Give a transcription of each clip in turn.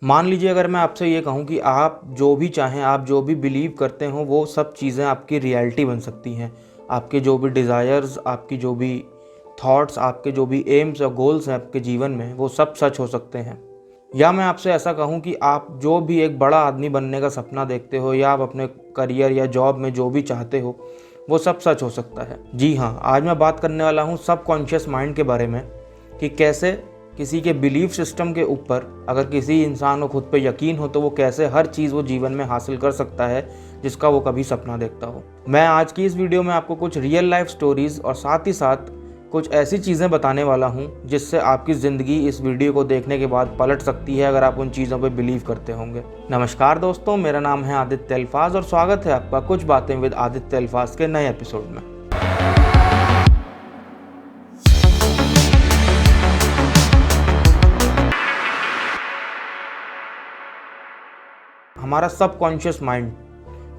मान लीजिए अगर मैं आपसे ये कहूँ कि आप जो भी चाहें, आप जो भी बिलीव करते हो, वो सब चीज़ें आपकी रियलिटी बन सकती हैं। आपके जो भी डिज़ायर्स, आपकी जो भी थॉट्स, आपके जो भी एम्स और गोल्स हैं आपके जीवन में, वो सब सच हो सकते हैं। या मैं आपसे ऐसा कहूँ कि आप जो भी एक बड़ा आदमी बनने का सपना देखते हो, या आप अपने करियर या जॉब में जो भी चाहते हो, वो सब सच हो सकता है। जी हाँ, आज मैं बात करने वाला हूँ सबकॉन्शियस माइंड के बारे में, कि कैसे किसी के बिलीफ सिस्टम के ऊपर अगर किसी इंसान को खुद पे यकीन हो तो वो कैसे हर चीज़ वो जीवन में हासिल कर सकता है जिसका वो कभी सपना देखता हो। मैं आज की इस वीडियो में आपको कुछ रियल लाइफ स्टोरीज़ और साथ ही साथ कुछ ऐसी चीज़ें बताने वाला हूँ जिससे आपकी ज़िंदगी इस वीडियो को देखने के बाद पलट सकती है अगर आप उन चीज़ों पर बिलीव करते होंगे। नमस्कार दोस्तों, मेरा नाम है आदित्य अल्फाज और स्वागत है आपका कुछ बातें विद आदित्य अल्फाज के नए एपिसोड में। हमारा सबकॉन्शियस माइंड,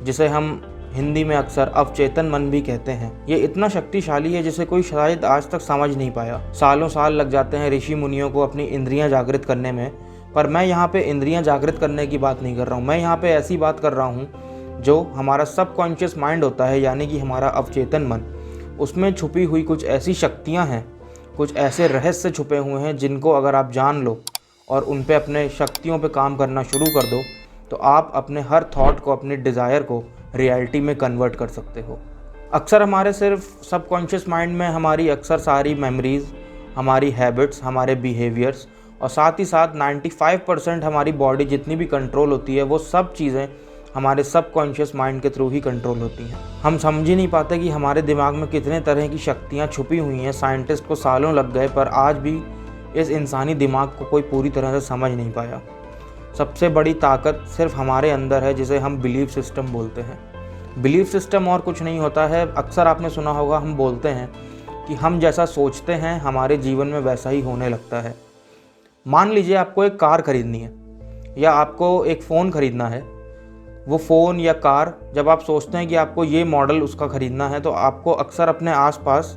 जिसे हम हिंदी में अक्सर अवचेतन मन भी कहते हैं, ये इतना शक्तिशाली है जिसे कोई शायद आज तक समझ नहीं पाया। सालों साल लग जाते हैं ऋषि मुनियों को अपनी इंद्रियां जागृत करने में, पर मैं यहाँ पे इंद्रियां जागृत करने की बात नहीं कर रहा हूँ। मैं यहाँ पे ऐसी बात कर रहा हूँ जो हमारा सबकॉन्शियस माइंड होता है, यानी कि हमारा अवचेतन मन। उसमें छुपी हुई कुछ ऐसी शक्तियाँ हैं, कुछ ऐसे रहस्य छुपे हुए हैं जिनको अगर आप जान लो और उन पे अपने शक्तियों पे काम करना शुरू कर दो तो आप अपने हर थॉट को, अपने डिज़ायर को रियलिटी में कन्वर्ट कर सकते हो। अक्सर हमारे सिर्फ सबकॉन्शियस माइंड में हमारी अक्सर सारी मेमोरीज़, हमारी हैबिट्स, हमारे बिहेवियर्स और साथ ही साथ 95% हमारी बॉडी जितनी भी कंट्रोल होती है, वो सब चीज़ें हमारे सबकॉन्शियस माइंड के थ्रू ही कंट्रोल होती हैं। हम समझ ही नहीं पाते कि हमारे दिमाग में कितने तरह की शक्तियाँ छुपी हुई हैं। साइंटिस्ट को सालों लग गए, पर आज भी इस इंसानी दिमाग को कोई पूरी तरह से समझ नहीं पाया। सबसे बड़ी ताकत सिर्फ हमारे अंदर है, जिसे हम बिलीफ सिस्टम बोलते हैं। बिलीफ सिस्टम और कुछ नहीं होता है। अक्सर आपने सुना होगा, हम बोलते हैं कि हम जैसा सोचते हैं हमारे जीवन में वैसा ही होने लगता है। मान लीजिए आपको एक कार खरीदनी है या आपको एक फ़ोन खरीदना है। वो फ़ोन या कार, जब आप सोचते हैं कि आपको ये मॉडल उसका ख़रीदना है, तो आपको अक्सर अपने आसपास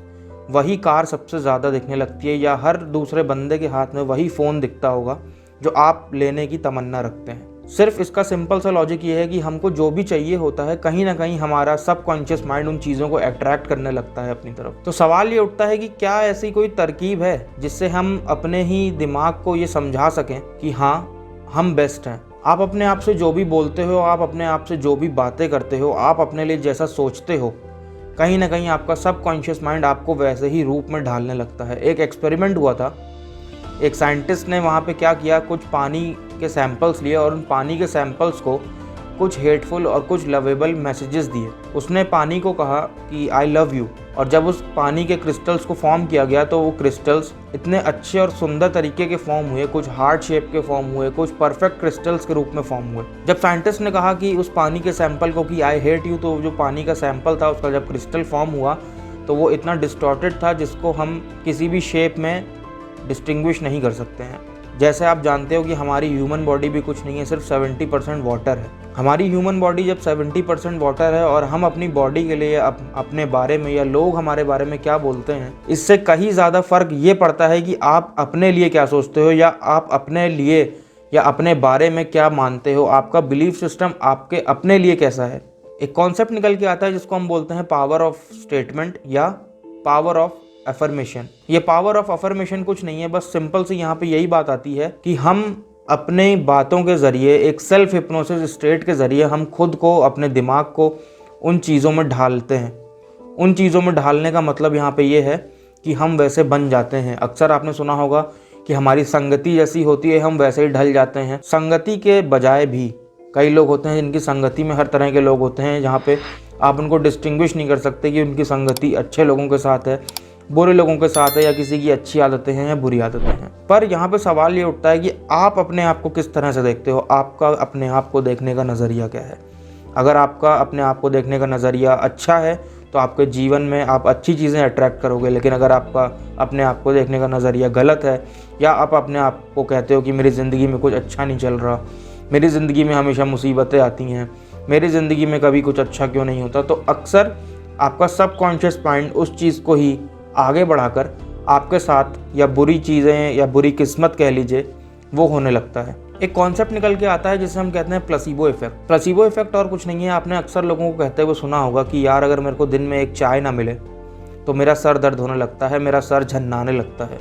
वही कार सबसे ज़्यादा दिखने लगती है, या हर दूसरे बंदे के हाथ में वही फ़ोन दिखता होगा जो आप लेने की तमन्ना रखते हैं। सिर्फ इसका सिंपल सा लॉजिक ये है कि हमको जो भी चाहिए होता है, कहीं ना कहीं हमारा सबकॉन्शियस माइंड उन चीज़ों को अट्रैक्ट करने लगता है अपनी तरफ। तो सवाल ये उठता है कि क्या ऐसी कोई तरकीब है जिससे हम अपने ही दिमाग को ये समझा सकें कि हाँ, हम बेस्ट हैं। आप अपने आप से जो भी बोलते हो, आप अपने आप से जो भी बातें करते हो, आप अपने लिए जैसा सोचते हो, कहीं ना कहीं आपका सबकॉन्शियस माइंड आपको वैसे ही रूप में ढालने लगता है। एक एक्सपेरिमेंट हुआ था। एक साइंटिस्ट ने वहाँ पे क्या किया, कुछ पानी के सैंपल्स लिए और उन पानी के सैंपल्स को कुछ हेटफुल और कुछ लवेबल मैसेजेस दिए। उसने पानी को कहा कि आई लव यू, और जब उस पानी के क्रिस्टल्स को फॉर्म किया गया तो वो क्रिस्टल्स इतने अच्छे और सुंदर तरीके के फॉर्म हुए, कुछ हार्ट शेप के फॉर्म हुए, कुछ परफेक्ट क्रिस्टल्स के रूप में फॉर्म हुए। जब साइंटिस्ट ने कहा कि उस पानी के सैंपल को कि आई हेट यू, तो जो पानी का सैंपल था उसका जब क्रिस्टल फॉर्म हुआ तो वो इतना डिस्टॉर्टेड था जिसको हम किसी भी शेप में डिस्टिंग्विश नहीं कर सकते हैं। जैसे आप जानते हो कि हमारी ह्यूमन बॉडी भी कुछ नहीं है, सिर्फ 70% वाटर है। हमारी ह्यूमन बॉडी जब 70% वाटर है और हम अपनी बॉडी के लिए अपने बारे में या लोग हमारे बारे में क्या बोलते हैं, इससे कहीं ज़्यादा फ़र्क ये पड़ता है कि आप अपने लिए क्या सोचते हो, या आप अपने लिए या अपने बारे में क्या मानते हो। आपका बिलीफ सिस्टम आपके अपने लिए कैसा है। एक कॉन्सेप्ट निकल के आता है जिसको हम बोलते हैं पावर ऑफ स्टेटमेंट या पावर ऑफ अफर्मेशन। ये पावर ऑफ अफर्मेशन कुछ नहीं है, बस सिंपल सी यहाँ पे यही बात आती है कि हम अपने बातों के ज़रिए, एक सेल्फ हिप्नोसिस स्टेट के ज़रिए हम खुद को, अपने दिमाग को उन चीज़ों में ढालते हैं। उन चीज़ों में ढालने का मतलब यहाँ पे ये है कि हम वैसे बन जाते हैं। अक्सर आपने सुना होगा कि हमारी संगति जैसी होती है हम वैसे ही ढल जाते हैं। संगति के बजाय भी कई लोग होते हैं जिनकी संगति में हर तरह के लोग होते हैं, जहाँ पे आप उनको डिस्टिंग्विश नहीं कर सकते कि उनकी संगति अच्छे लोगों के साथ है, बुरे लोगों के साथ है, या किसी की अच्छी आदतें हैं या बुरी आदतें हैं। पर यहाँ पे सवाल ये उठता है कि आप अपने आप को किस तरह से देखते हो। आपका अपने आप को देखने का नज़रिया क्या है। अगर आपका अपने आप को देखने का नज़रिया अच्छा है तो आपके जीवन में आप अच्छी चीज़ें अट्रैक्ट करोगे। लेकिन अगर आपका अपने आप को देखने का नज़रिया गलत है, या आप अपने आप को कहते हो कि मेरी ज़िंदगी में कुछ अच्छा नहीं चल रहा, मेरी ज़िंदगी में हमेशा मुसीबतें आती हैं, मेरी ज़िंदगी में कभी कुछ अच्छा क्यों नहीं होता, तो अक्सर आपका सबकॉन्शियस माइंड उस चीज़ को ही आगे बढ़ाकर आपके साथ या बुरी चीज़ें या बुरी किस्मत कह लीजिए वो होने लगता है। एक कॉन्सेप्ट निकल के आता है जिसे हम कहते हैं प्लेसिबो इफेक्ट। प्लेसिबो इफेक्ट और कुछ नहीं है, आपने अक्सर लोगों को कहते हुए सुना होगा कि यार अगर मेरे को दिन में एक चाय ना मिले तो मेरा सर दर्द होने लगता है, मेरा सर झन्नाने लगता है।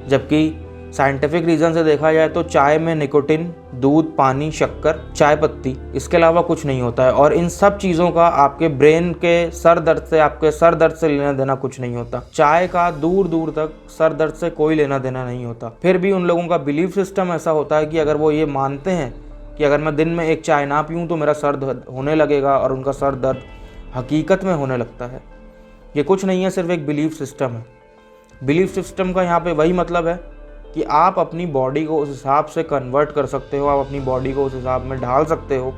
जबकि साइंटिफिक रीज़न से देखा जाए तो चाय में निकोटिन, दूध, पानी, शक्कर, चाय पत्ती, इसके अलावा कुछ नहीं होता है। और इन सब चीज़ों का आपके ब्रेन के सर दर्द से, आपके सर दर्द से लेना देना कुछ नहीं होता। चाय का दूर दूर तक सर दर्द से कोई लेना देना नहीं होता। फिर भी उन लोगों का बिलीफ सिस्टम ऐसा होता है कि अगर वो ये मानते हैं कि अगर मैं दिन में एक चाय ना पीऊँ तो मेरा सर दर्द होने लगेगा, और उनका सर दर्द हकीकत में होने लगता है। ये कुछ नहीं है, सिर्फ एक बिलीफ सिस्टम है। बिलीफ सिस्टम का यहाँ पे वही मतलब है कि आप अपनी बॉडी को उस हिसाब से कन्वर्ट कर सकते हो, आप अपनी बॉडी को उस हिसाब में ढाल सकते हो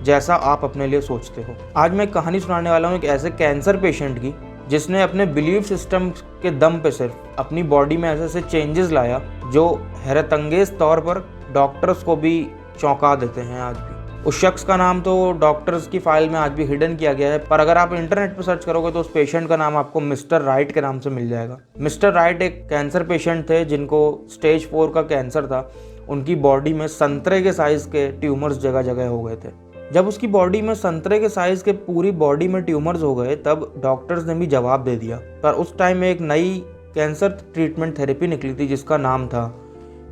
जैसा आप अपने लिए सोचते हो। आज मैं एक कहानी सुनाने वाला हूँ एक ऐसे कैंसर पेशेंट की जिसने अपने बिलीफ सिस्टम के दम पे सिर्फ अपनी बॉडी में ऐसे ऐसे चेंजेस लाया जो हैरतअंगेज तौर पर डॉक्टर्स को भी चौंका देते हैं आज भी। उस शख्स का नाम तो डॉक्टर्स की फाइल में आज भी हिडन किया गया है, पर अगर आप इंटरनेट पर सर्च करोगे तो उस पेशेंट का नाम आपको मिस्टर राइट के नाम से मिल जाएगा। मिस्टर राइट एक कैंसर पेशेंट थे जिनको स्टेज 4 का कैंसर था। उनकी बॉडी में संतरे के साइज के ट्यूमर्स जगह जगह हो गए थे। जब उसकी बॉडी में संतरे के साइज के पूरी बॉडी में ट्यूमर्स हो गए तब डॉक्टर्स ने भी जवाब दे दिया। पर उस टाइम में एक नई कैंसर ट्रीटमेंट थेरेपी निकली थी जिसका नाम था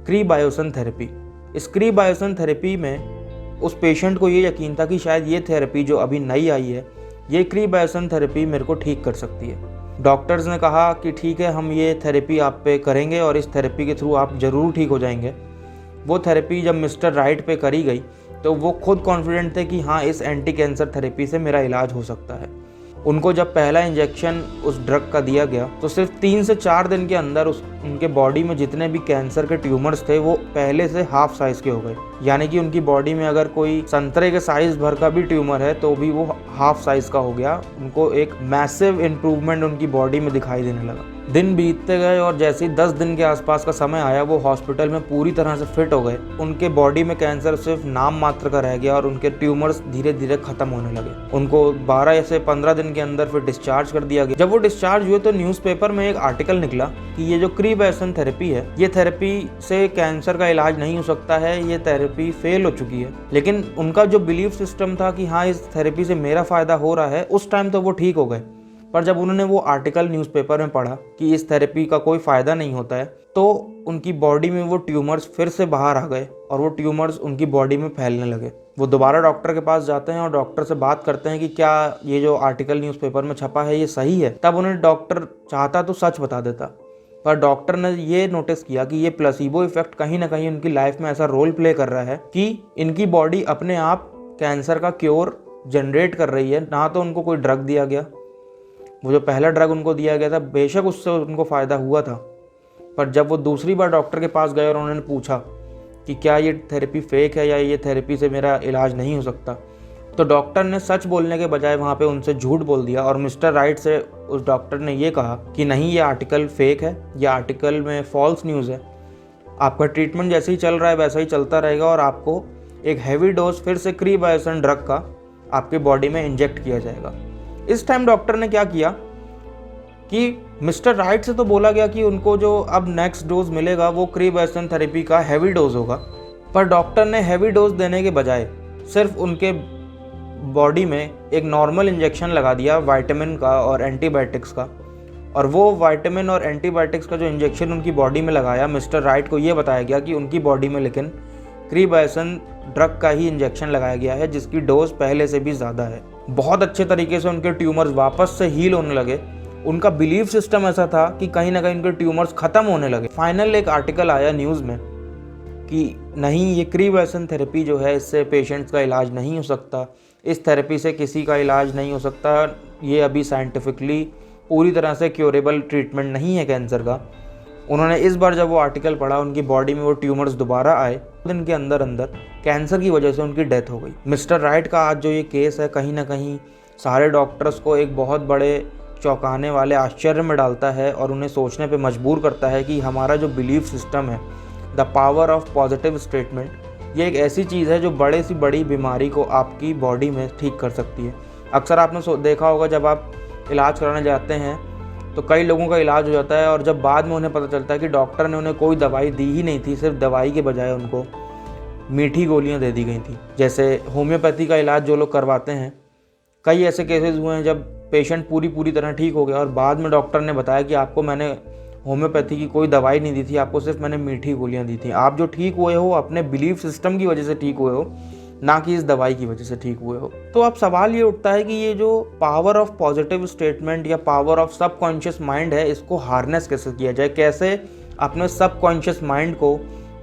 क्रीबायोसन थेरेपी। इस क्रीबायोसन थेरेपी में उस पेशेंट को ये यकीन था कि शायद ये थेरेपी जो अभी नई आई है, ये क्रीबायोसन थेरेपी मेरे को ठीक कर सकती है। डॉक्टर्स ने कहा कि ठीक है, हम ये थेरेपी आप पे करेंगे और इस थेरेपी के थ्रू आप ज़रूर ठीक हो जाएंगे। वो थेरेपी जब मिस्टर राइट पे करी गई तो वो खुद कॉन्फिडेंट थे कि हाँ, इस एंटी कैंसर थेरेपी से मेरा इलाज हो सकता है। उनको जब पहला इंजेक्शन उस ड्रग का दिया गया तो सिर्फ 3 से 4 दिन के अंदर उनके बॉडी में जितने भी कैंसर के ट्यूमर्स थे वो पहले से हाफ साइज के हो गए। यानी कि उनकी बॉडी में अगर कोई संतरे के साइज भर का भी ट्यूमर है तो भी वो हाफ साइज का हो गया। उनको एक मैसिव इम्प्रूवमेंट उनकी बॉडी में दिखाई देने लगा। दिन बीतते गए और जैसे ही 10 दिन के आसपास का समय आया वो हॉस्पिटल में पूरी तरह से फिट हो गए। उनके बॉडी में कैंसर सिर्फ नाम मात्र का रह गया और उनके ट्यूमर्स धीरे धीरे खत्म होने लगे। उनको 12 से 15 दिन के अंदर फिर डिस्चार्ज कर दिया गया। जब वो डिस्चार्ज हुए तो न्यूज़पेपर में एक आर्टिकल निकला कि ये जो क्रीबायोसन थेरेपी है, ये थेरेपी से कैंसर का इलाज नहीं हो सकता है, ये थेरेपी फेल हो चुकी है। लेकिन उनका जो बिलीफ सिस्टम था कि हाँ, इस थेरेपी से मेरा फ़ायदा हो रहा है, उस टाइम तो वो ठीक हो गए। पर जब उन्होंने वो आर्टिकल न्यूज़पेपर में पढ़ा कि इस थेरेपी का कोई फ़ायदा नहीं होता है तो उनकी बॉडी में वो ट्यूमर्स फिर से बाहर आ गए और वो ट्यूमर्स उनकी बॉडी में फैलने लगे। वो दोबारा डॉक्टर के पास जाते हैं और डॉक्टर से बात करते हैं कि क्या ये जो आर्टिकल न्यूज़पेपर में छपा है ये सही है। तब उन्हें डॉक्टर चाहता तो सच बता देता, पर डॉक्टर ने ये नोटिस किया कि ये प्लेसिबो इफेक्ट कहीं ना कहीं उनकी लाइफ में ऐसा रोल प्ले कर रहा है कि इनकी बॉडी अपने आप कैंसर का क्योर जनरेट कर रही है। ना तो उनको कोई ड्रग दिया गया, वो जो पहला ड्रग उनको दिया गया था बेशक उससे उनको फ़ायदा हुआ था, पर जब वो दूसरी बार डॉक्टर के पास गए और उन्होंने पूछा कि क्या ये थेरेपी फेक है या ये थेरेपी से मेरा इलाज नहीं हो सकता, तो डॉक्टर ने सच बोलने के बजाय वहाँ पे उनसे झूठ बोल दिया और मिस्टर राइट से उस डॉक्टर ने ये कहा कि नहीं, ये आर्टिकल फेक है, ये आर्टिकल में फॉल्स न्यूज़ है। आपका ट्रीटमेंट जैसे ही चल रहा है वैसा ही चलता रहेगा और आपको एक हैवी डोज फिर से क्रीबायोसन ड्रग का आपके बॉडी में इंजेक्ट किया जाएगा। इस टाइम डॉक्टर ने क्या किया कि मिस्टर राइट से तो बोला गया कि उनको जो अब नेक्स्ट डोज मिलेगा वो क्रीबायोसन थेरेपी का हैवी डोज होगा, पर डॉक्टर ने हैवी डोज देने के बजाय सिर्फ उनके बॉडी में एक नॉर्मल इंजेक्शन लगा दिया विटामिन का और एंटीबायोटिक्स का। और वो विटामिन और एंटीबायोटिक्स का जो इंजेक्शन उनकी बॉडी में लगाया, मिस्टर राइट को ये बताया गया कि उनकी बॉडी में लेकिन क्रीबायोसन ड्रग का ही इंजेक्शन लगाया गया है जिसकी डोज पहले से भी ज़्यादा है। बहुत अच्छे तरीके से उनके ट्यूमर्स वापस से हील होने लगे। उनका बिलीफ सिस्टम ऐसा था कि कहीं ना कहीं उनके ट्यूमर्स ख़त्म होने लगे। फाइनल एक आर्टिकल आया न्यूज़ में कि नहीं, ये क्रीबायोसन थेरेपी जो है इससे पेशेंट्स का इलाज नहीं हो सकता, इस थेरेपी से किसी का इलाज नहीं हो सकता, ये अभी साइंटिफिकली पूरी तरह से क्योरेबल ट्रीटमेंट नहीं है कैंसर का। उन्होंने इस बार जब वो आर्टिकल पढ़ा, उनकी बॉडी में वो ट्यूमर्स दोबारा आए, दिन के अंदर अंदर कैंसर की वजह से उनकी डेथ हो गई। मिस्टर राइट का आज जो ये केस है कहीं ना कहीं सारे डॉक्टर्स को एक बहुत बड़े चौंकाने वाले आश्चर्य में डालता है और उन्हें सोचने पे मजबूर करता है कि हमारा जो बिलीफ सिस्टम है, the power of positive statement, ये एक ऐसी चीज़ है जो बड़े से बड़ी बीमारी को आपकी बॉडी में ठीक कर सकती है। अक्सर आपने देखा होगा जब आप इलाज कराने जाते हैं तो कई लोगों का इलाज हो जाता है और जब बाद में उन्हें पता चलता है कि डॉक्टर ने उन्हें कोई दवाई दी ही नहीं थी, सिर्फ दवाई के बजाय उनको मीठी गोलियां दे दी गई थी। जैसे होम्योपैथी का इलाज जो लोग करवाते हैं, कई ऐसे केसेस हुए हैं जब पेशेंट पूरी तरह ठीक हो गया और बाद में डॉक्टर ने बताया कि आपको मैंने होम्योपैथी की कोई दवाई नहीं दी थी, आपको सिर्फ मैंने मीठी गोलियां दी थी। आप जो ठीक हुए हो अपने बिलीफ सिस्टम की वजह से ठीक हुए हो, ना कि इस दवाई की वजह से ठीक हुए हो। तो अब सवाल ये उठता है कि ये जो पावर ऑफ पॉजिटिव स्टेटमेंट या पावर ऑफ सबकॉन्शियस माइंड है, इसको हार्नेस कैसे किया जाए, कैसे अपने सबकॉन्शियस माइंड को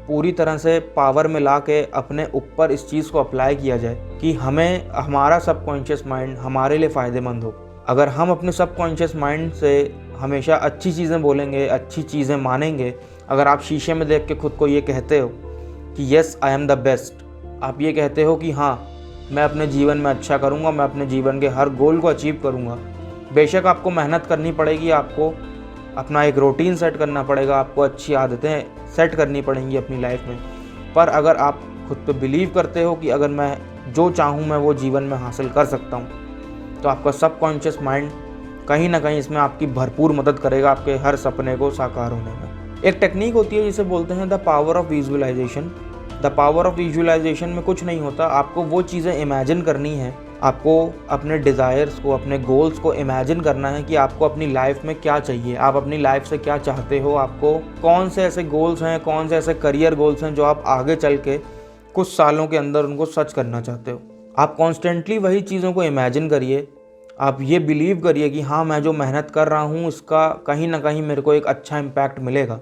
पूरी तरह से पावर में ला के अपने ऊपर इस चीज़ को अप्लाई किया जाए कि हमें हमारा सबकॉन्शियस माइंड हमारे लिए फ़ायदेमंद हो। अगर हम अपने सबकॉन्शियस माइंड से हमेशा अच्छी चीज़ें बोलेंगे, अच्छी चीज़ें मानेंगे, अगर आप शीशे में देख के खुद को ये कहते हो कि yes I am the best, आप ये कहते हो कि हाँ मैं अपने जीवन में अच्छा करूँगा, मैं अपने जीवन के हर गोल को अचीव करूँगा। बेशक आपको मेहनत करनी पड़ेगी, आपको अपना एक रूटीन सेट करना पड़ेगा, आपको अच्छी आदतें सेट करनी पड़ेंगी अपनी लाइफ में, पर अगर आप खुद पे बिलीव करते हो कि अगर मैं जो चाहूँ मैं वो जीवन में हासिल कर सकता हूँ, तो आपका सबकॉन्शियस माइंड कहीं ना कहीं इसमें आपकी भरपूर मदद करेगा आपके हर सपने को साकार होने में। एक टेक्निक होती है जिसे बोलते हैं the power of visualisation. The power of visualisation में कुछ नहीं होता, आपको वो चीज़ें इमेजिन करनी है, आपको अपने डिज़ायर्स को, अपने गोल्स को इमेजिन करना है कि आपको अपनी लाइफ में क्या चाहिए, आप अपनी लाइफ से क्या चाहते हो, आपको कौन से ऐसे गोल्स हैं, कौन से ऐसे करियर गोल्स हैं जो आप आगे चल के कुछ सालों के अंदर उनको सच करना चाहते हो। आप कॉन्स्टेंटली वही चीज़ों को इमेजिन करिए, आप ये बिलीव करिए कि हाँ मैं जो मेहनत कर रहा हूँ इसका कहीं ना कहीं मेरे को एक अच्छा इम्पैक्ट मिलेगा।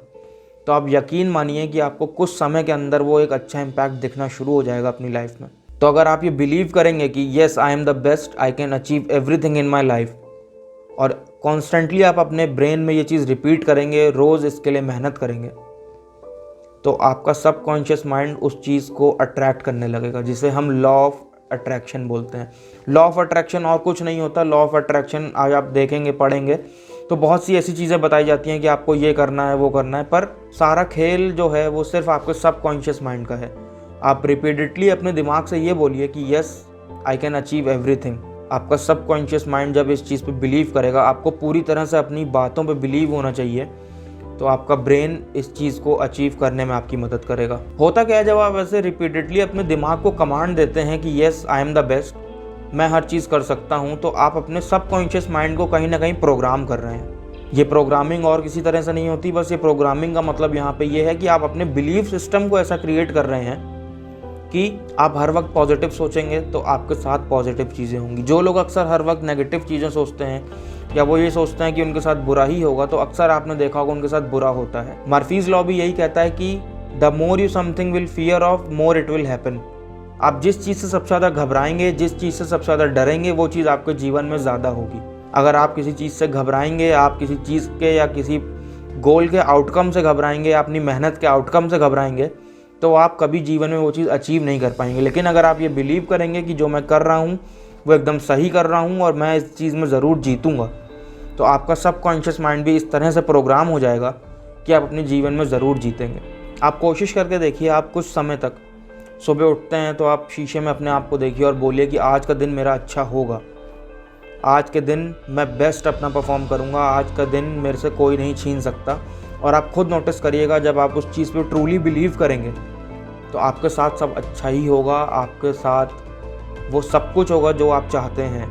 तो आप यकीन मानिए कि आपको कुछ समय के अंदर वो एक अच्छा इम्पैक्ट दिखना शुरू हो जाएगा अपनी लाइफ में। तो अगर आप ये बिलीव करेंगे कि yes I am the best, I can achieve everything in my life, और कॉन्स्टेंटली आप अपने ब्रेन में ये चीज़ रिपीट करेंगे, रोज़ इसके लिए मेहनत करेंगे, तो आपका सबकॉन्शियस माइंड उस चीज़ को अट्रैक्ट करने लगेगा, जिसे हम लॉ ऑफ अट्रैक्शन बोलते हैं। लॉ ऑफ अट्रैक्शन और कुछ नहीं होता। लॉ ऑफ अट्रैक्शन आज आप देखेंगे, पढ़ेंगे तो बहुत सी ऐसी चीज़ें बताई जाती हैं कि आपको ये करना है, वो करना है, पर सारा खेल जो है वो सिर्फ आपके सबकॉन्शियस माइंड का है। आप रिपीटेडली अपने दिमाग से ये बोलिए कि yes I can achieve everything. आपका सबकॉन्शियस माइंड जब इस चीज़ पे बिलीव करेगा, आपको पूरी तरह से अपनी बातों पे बिलीव होना चाहिए, तो आपका ब्रेन इस चीज़ को अचीव करने में आपकी मदद करेगा। होता क्या है, जब आप ऐसे रिपीटेडली अपने दिमाग को कमांड देते हैं कि yes I am the best, मैं हर चीज़ कर सकता हूँ, तो आप अपने सबकॉन्शियस माइंड को कहीं ना कहीं प्रोग्राम कर रहे हैं। ये प्रोग्रामिंग और किसी तरह से नहीं होती, बस ये प्रोग्रामिंग का मतलब यहाँ पे ये है कि आप अपने बिलीफ सिस्टम को ऐसा क्रिएट कर रहे हैं कि आप हर वक्त पॉजिटिव सोचेंगे तो आपके साथ पॉजिटिव चीज़ें होंगी। जो लोग अक्सर हर वक्त नेगेटिव चीज़ें सोचते हैं या वो ये सोचते हैं कि उनके साथ बुरा ही होगा, तो अक्सर आपने देखा होगा उनके साथ बुरा होता है। मर्फीज लॉ भी यही कहता है कि the more you something will fear of, more it will happen. आप जिस चीज़ से सबसे ज़्यादा घबराएंगे, जिस चीज़ से सबसे ज़्यादा डरेंगे, वो चीज़ आपके जीवन में ज़्यादा होगी। अगर आप किसी चीज़ से घबराएंगे, आप किसी चीज़ के या किसी गोल के आउटकम से घबराएंगे, अपनी मेहनत के आउटकम से घबराएंगे, तो आप कभी जीवन में वो चीज़ अचीव नहीं कर पाएंगे। लेकिन अगर आप ये बिलीव करेंगे कि जो मैं कर रहा हूँ वो एकदम सही कर रहा हूँ और मैं इस चीज़ में ज़रूर जीतूँगा, तो आपका सबकॉन्शियस माइंड भी इस तरह से प्रोग्राम हो जाएगा कि आप अपने जीवन में ज़रूर जीतेंगे। आप कोशिश करके देखिए, आप कुछ समय तक सुबह उठते हैं तो आप शीशे में अपने आप को देखिए और बोलिए कि आज का दिन मेरा अच्छा होगा, आज के दिन मैं बेस्ट अपना परफॉर्म करूँगा, आज का दिन मेरे से कोई नहीं छीन सकता। और आप खुद नोटिस करिएगा, जब आप उस चीज़ पे ट्रूली बिलीव करेंगे तो आपके साथ सब अच्छा ही होगा, आपके साथ वो सब कुछ होगा जो आप चाहते हैं।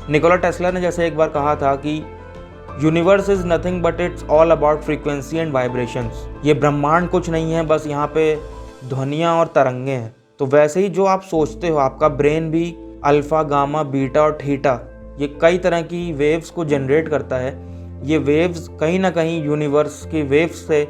निकोला टेस्ला ने जैसे एक बार कहा था कि universe is nothing but it's all about frequency and vibrations. ये ब्रह्मांड कुछ नहीं है, बस यहाँ पे ध्वनियाँ और तरंगे हैं। तो वैसे ही जो आप सोचते हो, आपका ब्रेन भी अल्फ़ा, गामा, बीटा और थीटा, ये कई तरह की वेव्स को जनरेट करता है। ये वेव्स कहीं ना कहीं यूनिवर्स की वेव्स से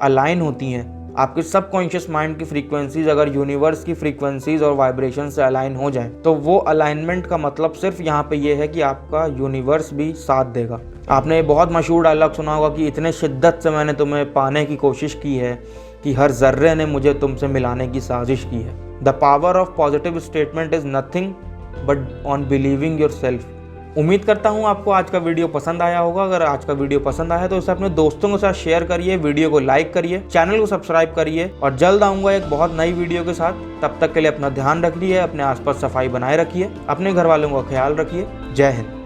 अलाइन होती हैं। आपके सबकॉन्शियस माइंड की फ्रीक्वेंसीज अगर यूनिवर्स की फ्रीक्वेंसीज और वाइब्रेशन से अलाइन हो जाए, तो वो अलाइनमेंट का मतलब सिर्फ यहाँ पे ये है कि आपका यूनिवर्स भी साथ देगा। आपने बहुत मशहूर डायलॉग सुना होगा कि इतने शिद्दत से मैंने तुम्हें पाने की कोशिश की है कि हर जर्रे ने मुझे तुमसे मिलाने की साजिश की है। The power of positive statement is nothing but on believing your self. उम्मीद करता हूँ आपको आज का वीडियो पसंद आया होगा। अगर आज का वीडियो पसंद आया तो इसे अपने दोस्तों के साथ शेयर करिए, वीडियो को लाइक करिए, चैनल को सब्सक्राइब करिए और जल्द आऊँगा एक बहुत नई वीडियो के साथ। तब तक के लिए अपना ध्यान रखिए, अपने आसपास सफाई बनाए रखिए, अपने घर वालों का ख्याल रखिए। जय हिंद।